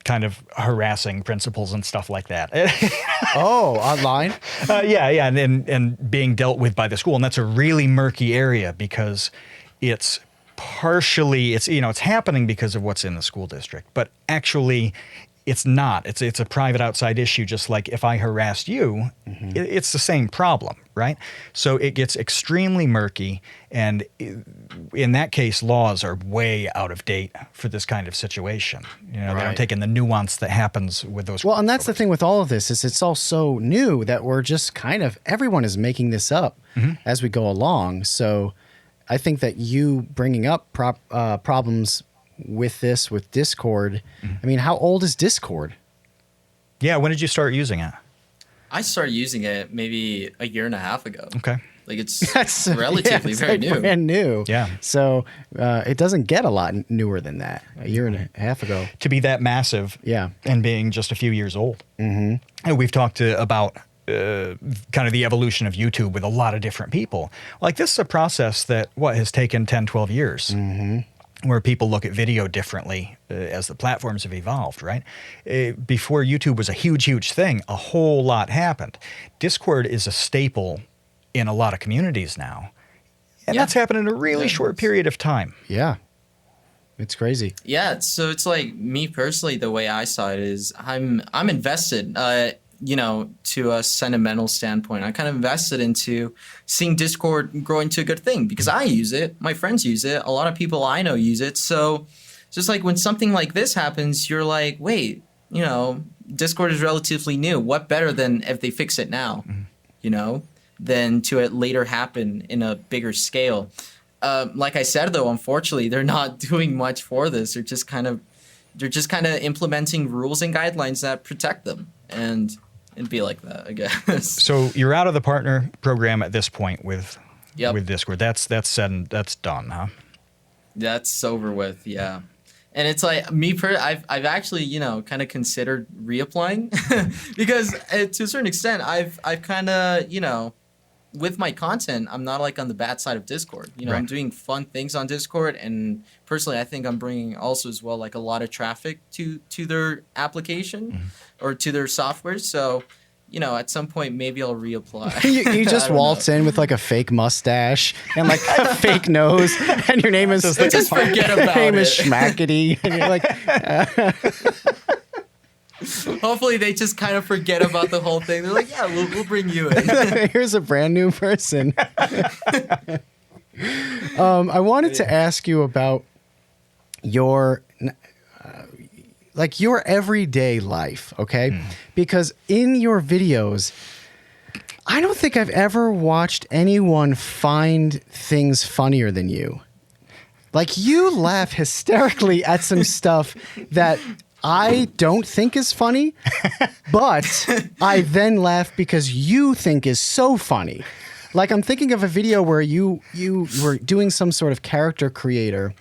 kind of harassing principals and stuff like that. Oh, online? Yeah. And being dealt with by the school. And that's a really murky area because it's partially, it's happening because of what's in the school district, but actually it's not. It's a private outside issue, just like if I harassed you, it's the same problem, right? So it gets extremely murky, and in that case, laws are way out of date for this kind of situation. They don't take in the nuance that happens with those. Well, and that's the thing with all of this is it's all so new that we're just everyone is making this up as we go along. So I think that you bringing up problems with Discord. I mean, how old is Discord? Yeah, when did you start using it? I started using it maybe a year and a half ago. Okay. Like it's relatively very new. Brand new. Yeah. So it doesn't get a lot newer than that. A year and a half ago. To be that massive. Yeah. And being just a few years old. And we've talked about kind of the evolution of YouTube with a lot of different people. Like this is a process that has taken 10, 12 years. Where people look at video differently as the platforms have evolved, right? Before YouTube was a huge thing, a whole lot happened. Discord is a staple in a lot of communities now. And that's happened in a really short period of time. Yeah. It's crazy. Yeah, so it's like me personally, the way I saw it is I'm invested, to a sentimental standpoint. I kind of invested into seeing Discord grow into a good thing because I use it, my friends use it, a lot of people I know use it. So just like when something like this happens, you're like, wait, Discord is relatively new. What better than if they fix it now, than to it later happen in a bigger scale. Like I said, though, unfortunately, they're not doing much for this. They're just kind of implementing rules and guidelines that protect them. And it'd be like that, I guess. So you're out of the partner program at this point with Yep. Discord. That's said and that's done, huh? That's over with, yeah. And it's like I've actually kind of considered reapplying because to a certain extent I've kind of with my content, I'm not like on the bad side of Discord. Right. I'm doing fun things on Discord, and personally, I think I'm bringing also as well like a lot of traffic to their application or to their software. So, at some point maybe I'll reapply. You just waltz in with like a fake mustache and like a fake nose, and your name is just forget about your name it. is Schmackity, and you're like. Hopefully they just kind of forget about the whole thing. They're like, yeah, we'll bring you in. Here's a brand new person. I wanted to ask you about your everyday life, okay? Because in your videos, I don't think I've ever watched anyone find things funnier than you. Like, you laugh hysterically at some stuff that I don't think is funny, but I then laugh because you think is so funny. Like, I'm thinking of a video where you were doing some sort of character creator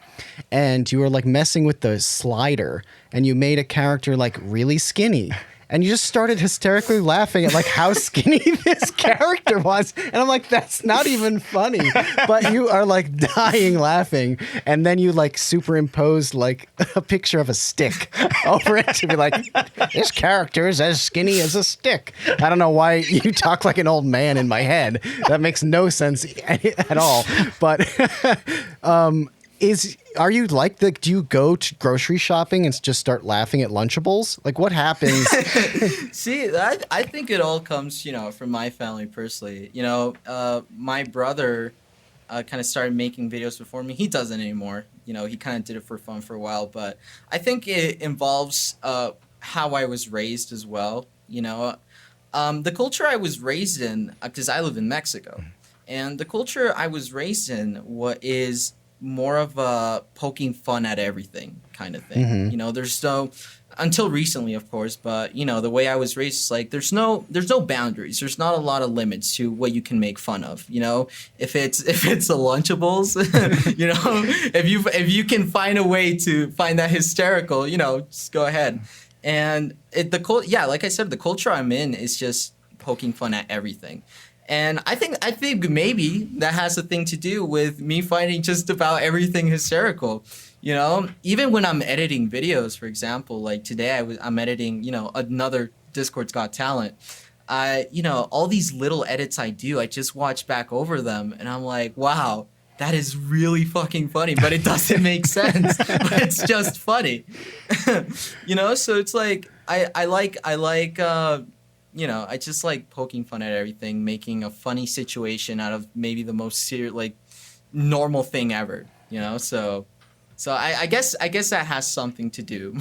and you were like messing with the slider and you made a character like really skinny. And you just started hysterically laughing at like how skinny this character was. And I'm like, that's not even funny. But you are like dying laughing. And then you like superimposed like a picture of a stick over it to be like, this character is as skinny as a stick. I don't know why you talk like an old man in my head. That makes no sense at all. But are you like do you go to grocery shopping and just start laughing at Lunchables? Like what happens? See, I think it all comes, from my family personally. My brother kind of started making videos before me. He doesn't anymore. He kind of did it for fun for a while, but I think it involves how I was raised as well. The culture I was raised in, because I live in Mexico, and the culture I was raised in is more of a poking fun at everything kind of thing. Mm-hmm. There's no, until recently, of course, but the way I was raised is like there's no boundaries. There's not a lot of limits to what you can make fun of. If it's the Lunchables, if you can find a way to find that hysterical, just go ahead. And like I said, the culture I'm in is just poking fun at everything. And I think maybe that has a thing to do with me finding just about everything hysterical. Even when I'm editing videos, for example, like today I'm editing, another Discord's Got Talent. All these little edits I do, I just watch back over them and I'm like, wow, that is really fucking funny, but it doesn't make sense. But it's just funny. So it's like I just like poking fun at everything, making a funny situation out of maybe the most normal thing ever, So I guess that has something to do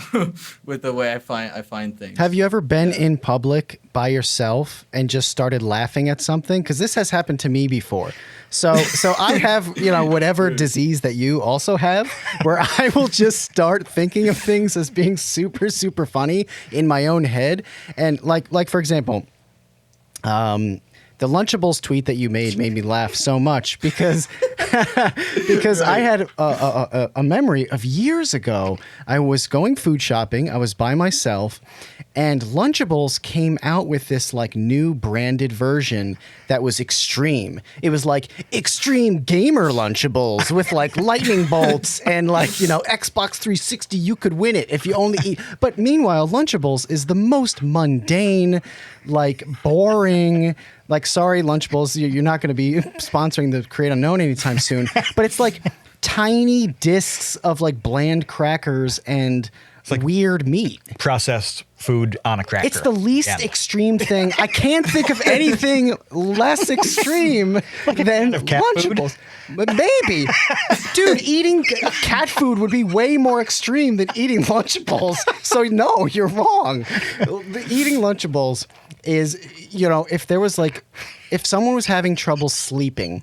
with the way I find things. Have you ever been in public by yourself and just started laughing at something? Because this has happened to me before. So I have, whatever disease that you also have, where I will just start thinking of things as being super, super funny in my own head. And like for example, the Lunchables tweet that you made me laugh so much because I had a memory of years ago. I was going food shopping. I was by myself, and Lunchables came out with this new branded version that was extreme. It was like extreme gamer Lunchables with lightning bolts and Xbox 360. You could win it if you only eat. But meanwhile, Lunchables is the most mundane, boring. Sorry, Lunchables, you're not going to be sponsoring the Create Unknown anytime soon. But it's tiny discs of bland crackers and weird meat. Processed food on a cracker. It's the least extreme thing. I can't think of anything less extreme than Lunchables. But maybe. Dude, eating cat food would be way more extreme than eating Lunchables. So no, you're wrong. Eating Lunchables is, if there was if someone was having trouble sleeping,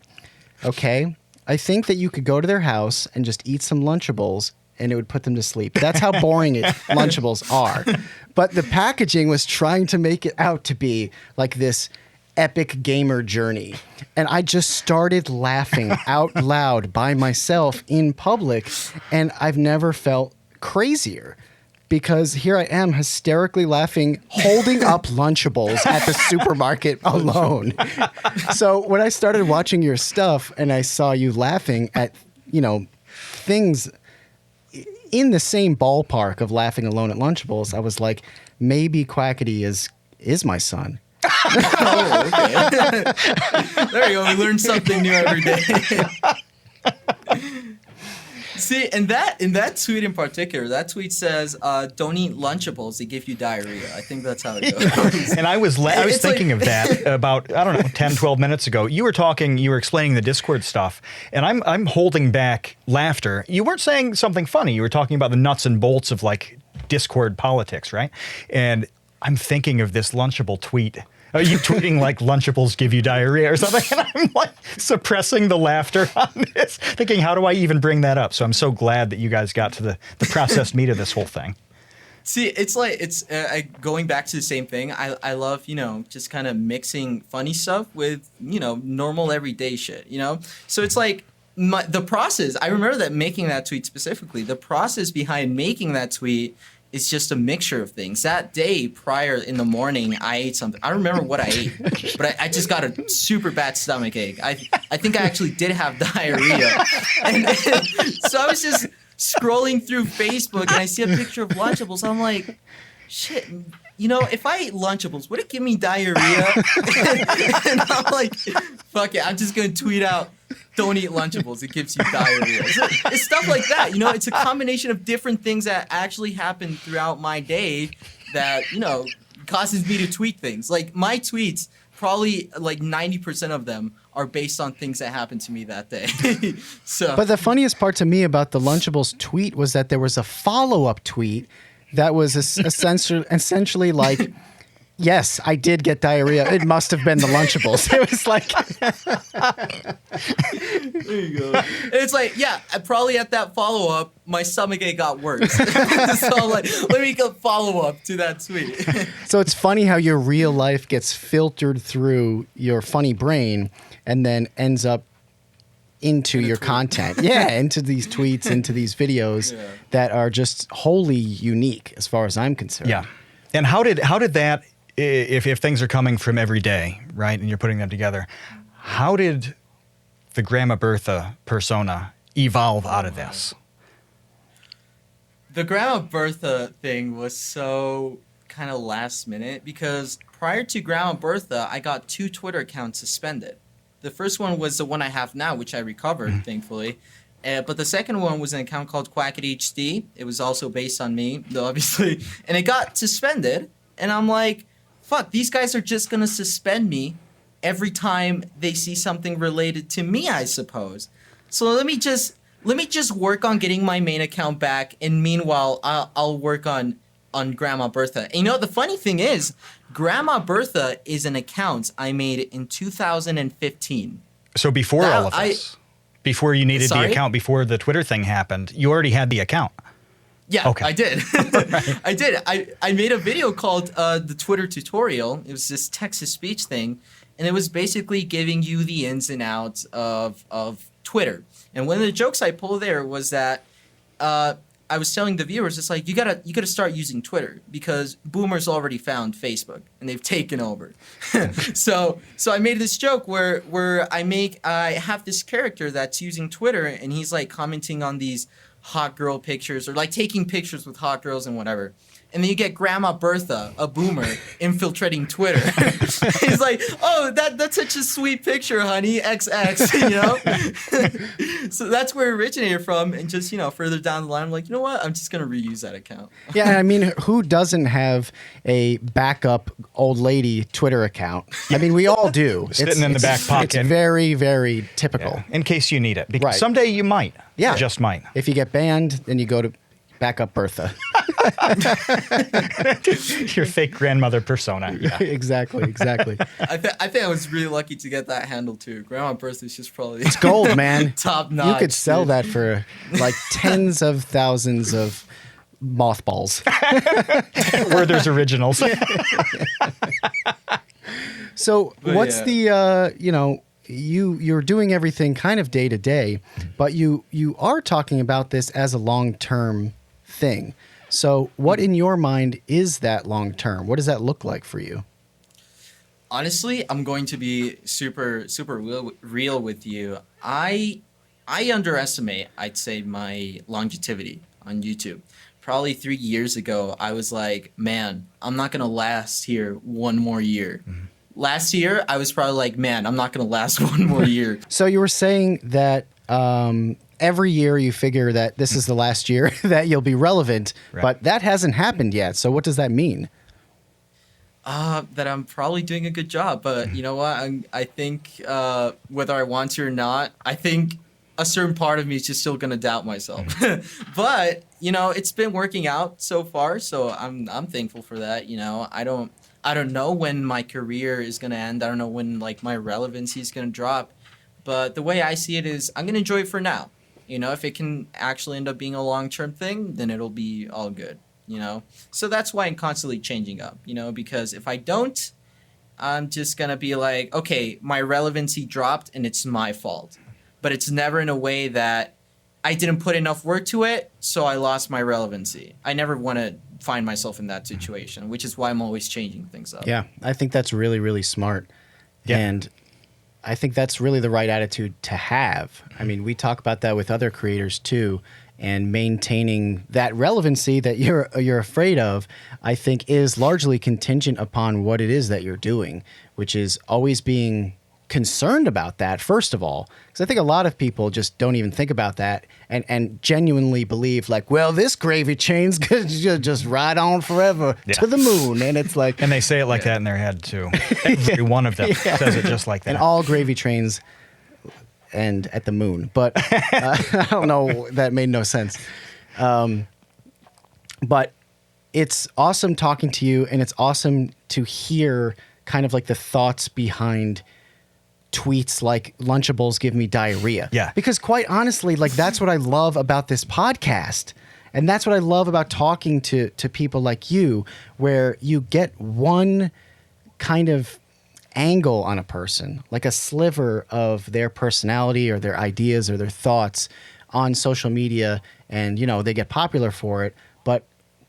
okay, I think that you could go to their house and just eat some Lunchables and it would put them to sleep. That's how boring Lunchables are. But the packaging was trying to make it out to be this epic gamer journey. And I just started laughing out loud by myself in public, and I've never felt crazier. Because here I am hysterically laughing, holding up Lunchables at the supermarket alone. So when I started watching your stuff and I saw you laughing at, things in the same ballpark of laughing alone at Lunchables, I was like, maybe Quackity is my son. Oh, okay. There you go. We learn something new every day. See, in that tweet in particular, that tweet says, "Don't eat Lunchables; they give you diarrhea." I think that's how it goes. And I was thinking of that about 10, 12 minutes ago. You were explaining the Discord stuff, and I'm holding back laughter. You weren't saying something funny. You were talking about the nuts and bolts of Discord politics, right? And I'm thinking of this Lunchable tweet. Are you tweeting Lunchables give you diarrhea or something? And I'm suppressing the laughter on this, thinking, how do I even bring that up? So I'm so glad that you guys got to the processed meat of this whole thing. See, it's going back to the same thing. I love, just kind of mixing funny stuff with, normal everyday shit, So it's the process. I remember that making that tweet specifically, the process behind making that tweet is just a mixture of things. That day prior in the morning, I ate something. I don't remember what I ate, but I just got a super bad stomach ache. I think I actually did have diarrhea. And so I was just scrolling through Facebook and I see a picture of Lunchables. I'm like, shit, if I ate Lunchables, would it give me diarrhea? And I'm like, fuck it, I'm just going to tweet out, don't eat Lunchables, it gives you diarrhea. It's stuff like that, you know. It's a combination of different things that actually happen throughout my day that, you know, causes me to tweet things. Like my tweets, probably like 90% of them are based on things that happened to me that day. So, but the funniest part to me about the Lunchables tweet was that there was a follow-up tweet that was essentially like, yes, I did get diarrhea. It must have been the Lunchables. It was like... There you go. And it's like, yeah, probably at that follow-up, my stomachache got worse. So like, let me go follow-up to that tweet. So it's funny how your real life gets filtered through your funny brain and then ends up into your content. Yeah, into these tweets, into these videos that are just wholly unique as far as I'm concerned. Yeah. And how did that, if things are coming from every day, right, and you're putting them together, how did the Grandma Bertha persona evolve out of this? The Grandma Bertha thing was so kind of last minute because prior to Grandma Bertha, I got 2 Twitter accounts suspended. The first one was the one I have now, which I recovered, thankfully. But the second one was an account called QuackityHQ. It was also based on me, though, obviously. And it got suspended. And I'm like, fuck, these guys are just going to suspend me every time they see something related to me, I suppose. So let me just work on getting my main account back. And meanwhile, I'll work on Grandma Bertha. And you know, the funny thing is, Grandma Bertha is an account I made in 2015. So before all of this, before you needed the account, before the Twitter thing happened, you already had the account. Yeah, okay. I did. Right. I did. I made a video called the Twitter tutorial. It was this text-to-speech thing, and it was basically giving you the ins and outs of Twitter. And one of the jokes I pulled there was that I was telling the viewers, it's like, you gotta start using Twitter because boomers already found Facebook and they've taken over. So I made this joke where I have this character that's using Twitter and he's like commenting on these hot girl pictures or like taking pictures with hot girls and whatever. And then you get Grandma Bertha, a boomer, infiltrating Twitter. He's like, oh, that's such a sweet picture, honey, XX, you know? So that's where it originated from. And just, you know, further down the line, I'm like, you know what? I'm just going to reuse that account. Yeah, and I mean, who doesn't have a backup old lady Twitter account? I mean, we all do. Sitting in the back pocket. It's very, very typical. Yeah, in case you need it. Because right. Someday you might. Yeah. Just might. If you get banned, then you go to backup Bertha. Your fake grandmother persona. Yeah. Exactly. I think I was really lucky to get that handle too. Grandma Bertha is just probably it's gold, man. Top notch. You could sell that for like tens of thousands of mothballs. Werther's Originals. So what's the you know, you're doing everything kind of day to day, but you are talking about this as a long-term thing. So what in your mind is that long-term? What does that look like for you? Honestly, I'm going to be super real with you. I underestimate, I'd say, my longevity on YouTube. Probably 3 years ago, I was like, man, I'm not going to last here one more year. Mm-hmm. Last year, I was probably like, man, I'm not going to last one more year. So you were saying that every year you figure that this is the last year that you'll be relevant, right. But that hasn't happened yet. So what does that mean? That I'm probably doing a good job. But you know what? I think whether I want to or not, I think a certain part of me is just still going to doubt myself. But, you know, it's been working out so far. So I'm thankful for that. You know, I don't know when my career is going to end. I don't know when like my relevancy is going to drop. But the way I see it is I'm going to enjoy it for now. You know, if it can actually end up being a long-term thing, then it'll be all good, you know? So that's why I'm constantly changing up, you know, because if I don't, I'm just going to be like, okay, my relevancy dropped and it's my fault. But it's never in a way that I didn't put enough work to it, so I lost my relevancy. I never want to find myself in that situation, which is why I'm always changing things up. Yeah, I think that's really, really smart. Yeah. And I think that's really the right attitude to have. I mean, we talk about that with other creators too, and maintaining that relevancy that you're afraid of, I think is largely contingent upon what it is that you're doing, which is always being concerned about that, first of all, because I think a lot of people just don't even think about that and genuinely believe like, well, this gravy train's gonna just ride on forever to the moon. And it's like... And they say it like that in their head, too. Every one of them says it just like that. And all gravy trains end at the moon. But I don't know. That made no sense. But it's awesome talking to you, and it's awesome to hear kind of like the thoughts behind tweets like Lunchables give me diarrhea. Yeah. Because quite honestly, like that's what I love about this podcast. And that's what I love about talking to people like you, where you get one kind of angle on a person, like a sliver of their personality or their ideas or their thoughts on social media, and you know, they get popular for it. But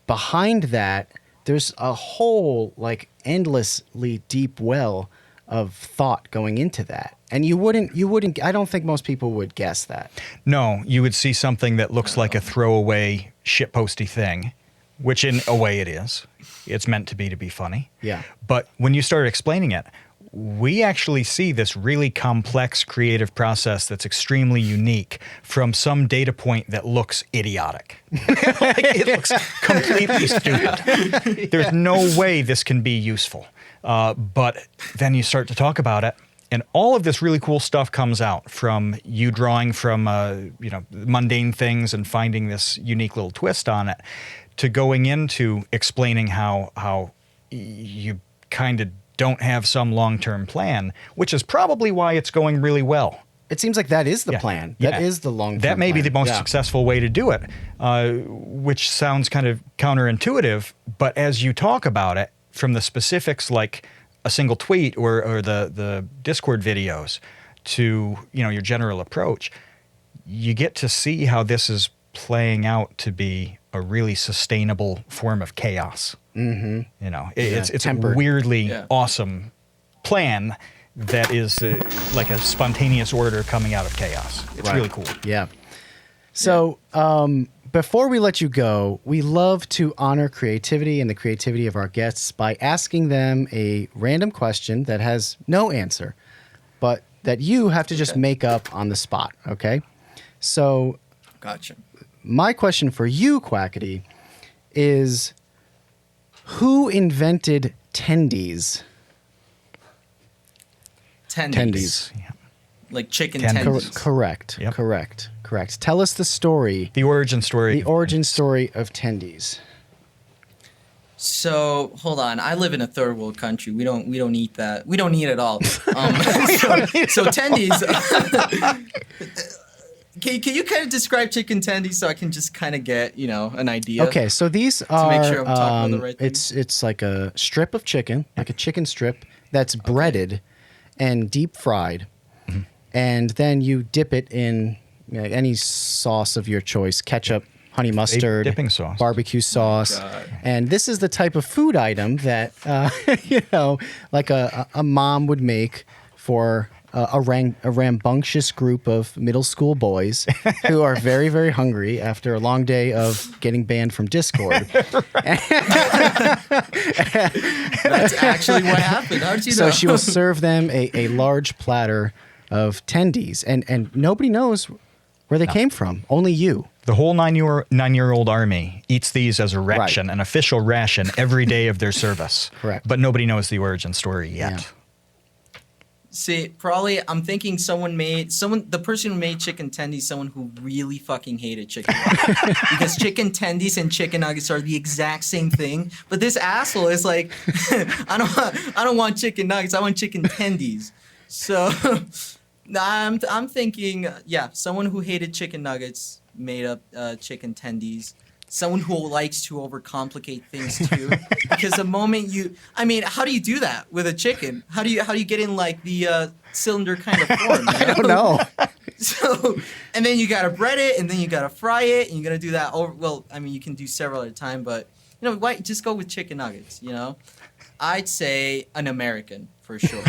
behind that, there's a whole like endlessly deep well of thought going into that. And you wouldn't, I don't think most people would guess that. No, you would see something that looks like a throwaway shitposty thing, which in a way it is. It's meant to be funny. Yeah. But when you start explaining it, we actually see this really complex creative process that's extremely unique from some data point that looks idiotic. Like, it looks completely stupid. There's no way this can be useful. But then you start to talk about it, and all of this really cool stuff comes out from you drawing from mundane things and finding this unique little twist on it, to going into explaining how you kind of don't have some long-term plan, which is probably why it's going really well. It seems like that is the plan. That is the long-term plan. That may be the most successful way to do it, which sounds kind of counterintuitive, but as you talk about it, from the specifics like a single tweet or the Discord videos to, you know, your general approach, you get to see how this is playing out to be a really sustainable form of chaos. Mm-hmm. You know, it's a weirdly awesome plan that is like a spontaneous order coming out of chaos. It's really cool. Yeah. So before we let you go, we love to honor creativity and the creativity of our guests by asking them a random question that has no answer, but that you have to just make up on the spot. Okay. So Gotcha. My question for you, Quackity, is who invented tendies? Tendies. Yeah. Like chicken Tendies. tendies. Correct. Yep. Correct. Tell us the story. The origin story. The origin story of tendies. So hold on, I live in a third world country. We don't eat that. We don't eat it all. So tendies. Can you kind of describe chicken tendies so I can just kind of get, you know, an idea? Okay, so these are make sure I'm talking about the right thing. it's like a strip of chicken, like a chicken strip that's breaded and deep fried, and then you dip it in any sauce of your choice: ketchup, honey mustard, dipping sauce, barbecue sauce. And this is the type of food item that you know, like a mom would make for a rambunctious group of middle school boys who are very, very hungry after a long day of getting banned from Discord. That's actually what happened. How did you know? So she will serve them a large platter of tendies, and nobody knows where they came from. Only you. The whole nine-year-old army eats these as a ration, an official ration, every day of their service. Correct. But nobody knows the origin story yet. Yeah. See, probably I'm thinking the person who made chicken tendies, someone who really fucking hated chicken nuggets. Because chicken tendies and chicken nuggets are the exact same thing. But this asshole is like, I don't want chicken nuggets, I want chicken tendies. So I'm thinking, someone who hated chicken nuggets made up chicken tendies. Someone who likes to overcomplicate things too, because the moment how do you do that with a chicken? How do you get in like the cylinder kind of form? You know? I don't know. So, and then you gotta bread it, and then you gotta fry it, and you gotta do that over. Well, I mean, you can do several at a time, but you know, why just go with chicken nuggets? You know, I'd say an American for sure.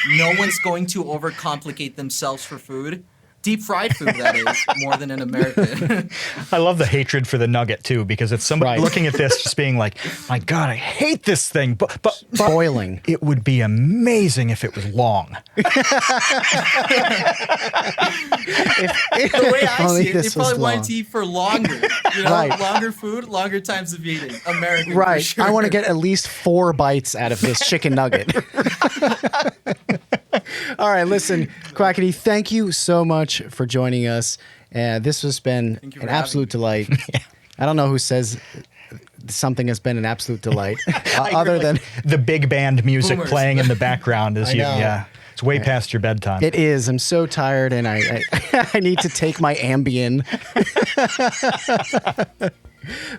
No one's going to overcomplicate themselves for food. Deep fried food, that is, more than in America. I love the hatred for the nugget too, because it's somebody Right. looking at this just being like, my God, I hate this thing. But Boiling. it would be amazing if it was long. The way I only see it, they this was probably wanted long. to eat for longer. You know, Right. longer food, longer times of eating. American, for Right. sure. I want to get at least 4 bites out of this chicken nugget. All right, listen, Quackity, thank you so much for joining us. This has been Thank you an for having absolute me. delight. I don't know who says something has been an absolute delight, other than The big band music Boomers. playing in the background as I you, know. yeah. It's way past your bedtime. it is. I'm so tired, and I I need to take my Ambien.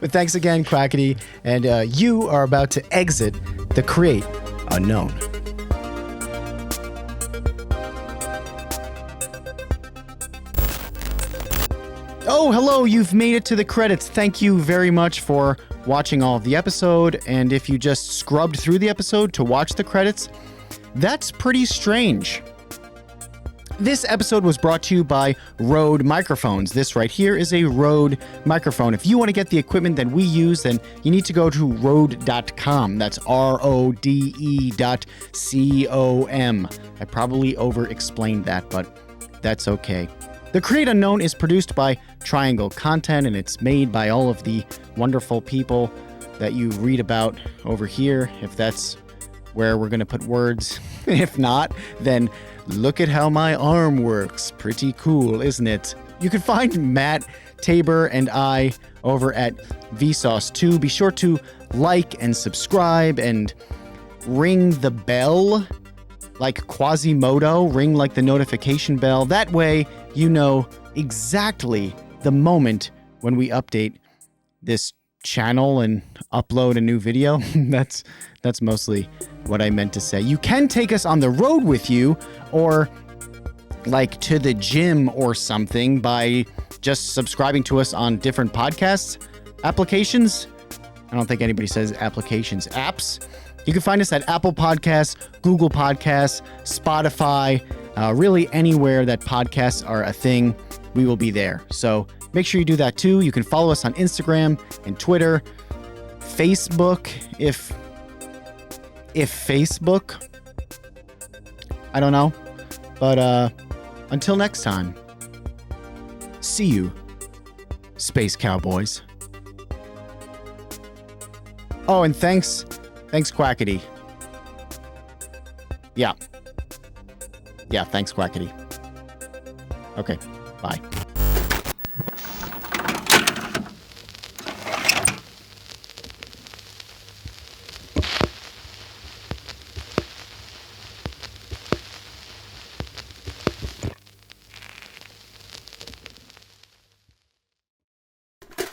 But thanks again, Quackity, and you are about to exit the Create Unknown. Oh, hello, you've made it to the credits. Thank you very much for watching all of the episode. And if you just scrubbed through the episode to watch the credits, that's pretty strange. This episode was brought to you by Rode microphones. This right here is a Rode microphone. If you want to get the equipment that we use, then you need to go to Rode.com. That's RODE.com. I probably over-explained that, but that's okay. The Create Unknown is produced by Triangle Content, and it's made by all of the wonderful people that you read about over here, if that's where we're going to put words. If not, then look at how my arm works. Pretty cool, isn't it? You can find Matt, Tabor, and I over at Vsauce2. Be sure to like and subscribe and ring the bell like Quasimodo, ring like the notification bell. That way you know exactly the moment when we update this channel and upload a new video. That's mostly what I meant to say. You can take us on the road with you, or like to the gym or something, by just subscribing to us on different podcasts applications. I don't think anybody says applications, apps. You can find us at Apple Podcasts, Google Podcasts, Spotify, really anywhere that podcasts are a thing, we will be there. So make sure you do that too. You can follow us on Instagram and Twitter, Facebook, if Facebook. I don't know. But until next time, see you, Space Cowboys. Oh, and thanks, Quackity. Yeah, thanks, Quackity. Okay, bye.